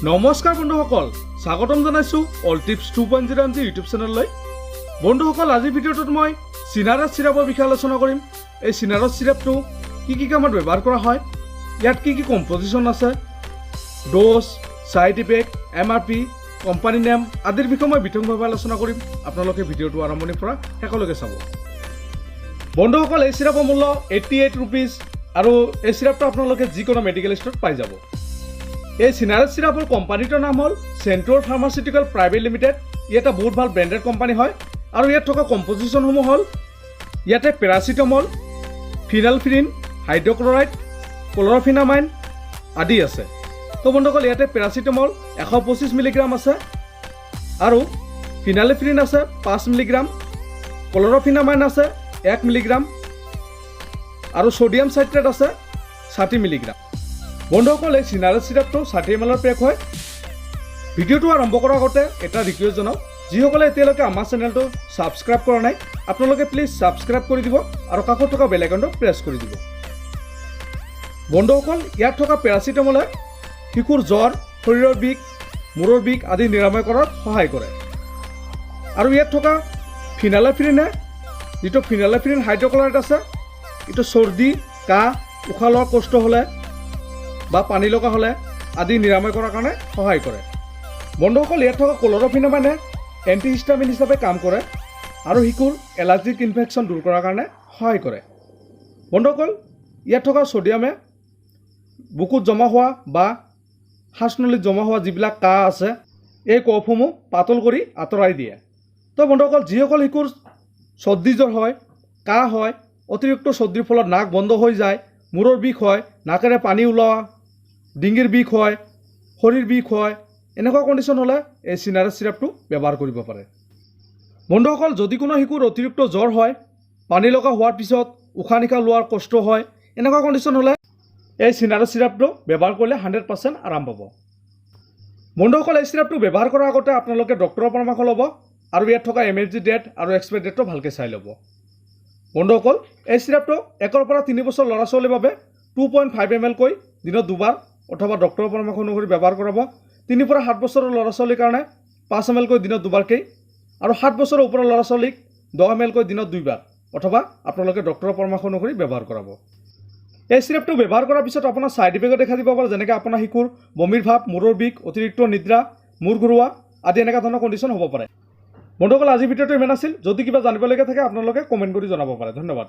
নমস্কাৰ বন্ধুসকল, স্বাগতম জনাইছো অল টিপছ 2.0 ইউটিউব চেনেললৈ। বন্ধুসকল, আজিৰ ভিডিঅ'টোত মই সিনাৰেষ্ট চিৰাপৰ বিষয়ে আলোচনা কৰিম। এই সিনাৰেষ্ট চিৰাপটো কি কামত ব্যৱহাৰ কৰা হয়, ইয়াত কি কম্পজিশ্যন আছে, dose, side effect, MRP, company name আদিৰ বিষয়ে মই বিতংভাৱে আলোচনা কৰিম। আপোনালোকে ভিডিঅ'টো আৰম্ভণিৰ পৰা শেষলৈকে চাব। বন্ধুসকল, এই চিৰাপৰ মূল্য 88 ৰুপিজ আৰু এই চিৰাপটো আপোনালোকে যিকোনো মেডিকেল ষ্ট'ৰত পাই যাব। এই সিনাৰেষ্ট চিৰাপৰ কোম্পানীটোৰ নাম হ'ল চেণ্ট্ৰল ফাৰ্মাচিউটিকেল প্ৰাইভেট লিমিটেড। ই এটা বহুত ভাল ব্ৰেণ্ডেড কোম্পানী হয় আৰু ইয়াত থকা কম্পজিশ্যনসমূহ হ'ল ইয়াতে পেৰাচিটামল, ফিনালফিনিন, হাইড্ৰক্লৰাইড, ক্লৰফিনামাইন আদি আছে। তো বন্ধুসকল, ইয়াতে পেৰাচিটামল 125 মিলিগ্ৰাম আছে আৰু ফিনালফিনিন আছে 5 মিলিগ্ৰাম, ক্লৰফিনামাইন আছে 1 মিলিগ্ৰাম আৰু ছ'ডিয়াম চাইট্ৰেট আছে 60 মিলিগ্ৰাম। বন্ধুসকল, এই সিনাৰেষ্ট চিৰাপটো 60 ml পেক হয়। ভিডিঅ'টো আৰম্ভ কৰাৰ আগতে এটা ৰিকুৱেষ্ট জনাওঁ, যিসকলে এতিয়ালৈকে আমাৰ চেনেলটো ছাবস্ক্ৰাইব কৰা নাই আপোনালোকে প্লিজ ছাবস্ক্ৰাইব কৰি দিব আৰু কাষত থকা বেল আইকনটো প্ৰেছ কৰি দিব। বন্ধুসকল, ইয়াত থকা পেৰাচিটামলে শিশুৰ জ্বৰ, শৰীৰৰ বিষ, মূৰৰ বিষ আদি নিৰাময় কৰাত সহায় কৰে আৰু ইয়াত থকা ফিনালেফিনিনে যিটো ফিনালেফিনিন হাইড্ৰক্লৰাইড আছে, এইটো চৰ্দি, কাহ, উশাহ লোৱাৰ কষ্ট হ'লে বা পানী লগা হ'লে আদি নিৰাময় কৰাৰ কাৰণে সহায় কৰে। বন্ধুসকল, ইয়াত থকা ক্লৰফিনামাইনে এণ্টিহিষ্টামিন হিচাপে কাম কৰে আৰু শিশুৰ এলাৰ্জিক ইনফেকশ্যন দূৰ কৰাৰ কাৰণে সহায় কৰে। বন্ধুসকল, ইয়াত থকা ছ'ডিয়ামে বুকুত জমা হোৱা বা শ্বাসনলীত জমা হোৱা যিবিলাক কাহ আছে এই কফসমূহ পাতল কৰি আঁতৰাই দিয়ে। তো বন্ধুসকল, যিসকল শিশুৰ চৰ্দি জ্বৰ হয়, কাহ হয়, অতিৰিক্ত চৰ্দিৰ ফলত নাক বন্ধ হৈ যায়, মূৰৰ বিষ হয়, নাকেৰে পানী ওলোৱা, ডিঙিৰ বিষ হয়, শৰীৰ বিষ হয়, এনেকুৱা কণ্ডিশ্যন হ'লে এই সিনাৰেষ্ট চিৰাপটো ব্যৱহাৰ কৰিব পাৰে। বন্ধুসকল, যদি কোনো শিশুৰ অতিৰিক্ত জ্বৰ হয়, পানী লগা হোৱাৰ পিছত উশাহ নিশাহ লোৱাৰ কষ্ট হয়, এনেকুৱা কণ্ডিশ্যন হ'লে এই সিনাৰেষ্ট চিৰাপটো ব্যৱহাৰ কৰিলে 100% আৰাম পাব। বন্ধুসকল, এই চিৰাপটো ব্যৱহাৰ কৰাৰ আগতে আপোনালোকে ডক্টৰৰ পৰামৰ্শ ল'ব আৰু ইয়াত থকা MSG ডেট আৰু এক্সপায়াৰ ডেটটো ভালকৈ চাই ল'ব। বন্ধুসকল, এই চিৰাপটো 1 পৰা 3 বছৰ ল'ৰা ছোৱালীৰ বাবে 2.5 ml কৈ দিনত 2 বাৰ অথবা ডক্টৰৰ পৰামৰ্শ অনুসৰি ব্যৱহাৰ কৰাব। 3 পৰা 7 বছৰৰ ল'ৰা ছোৱালীৰ কাৰণে 5 ml কৈ দিনত 2 বাৰকৈ আৰু 7 বছৰৰ ওপৰৰ ল'ৰা ছোৱালীক 10 ml কৈ দিনত 2 বাৰ অথবা আপোনালোকে ডক্টৰৰ পৰামৰ্শ অনুসৰি ব্যৱহাৰ কৰাব। এই চিৰাপটো ব্যৱহাৰ কৰাৰ পিছত আপোনাৰ ছাইড ইফেক্ট দেখা দিব পাৰে, যেনেকৈ আপোনাৰ শিশুৰ বমিৰ ভাৱ, মূৰৰ বিষ, অতিৰিক্ত নিদ্ৰা, মূৰ ঘূৰোৱা আদি এনেকুৱা ধৰণৰ কণ্ডিশ্যন হ'ব পাৰে। বন্ধুসকল, আজিৰ ভিডিঅ'টো ইমান আছিল। যদি কিবা জানিবলগীয়া থাকে আপোনালোকে কমেণ্ট কৰি জনাব পাৰে। ধন্যবাদ।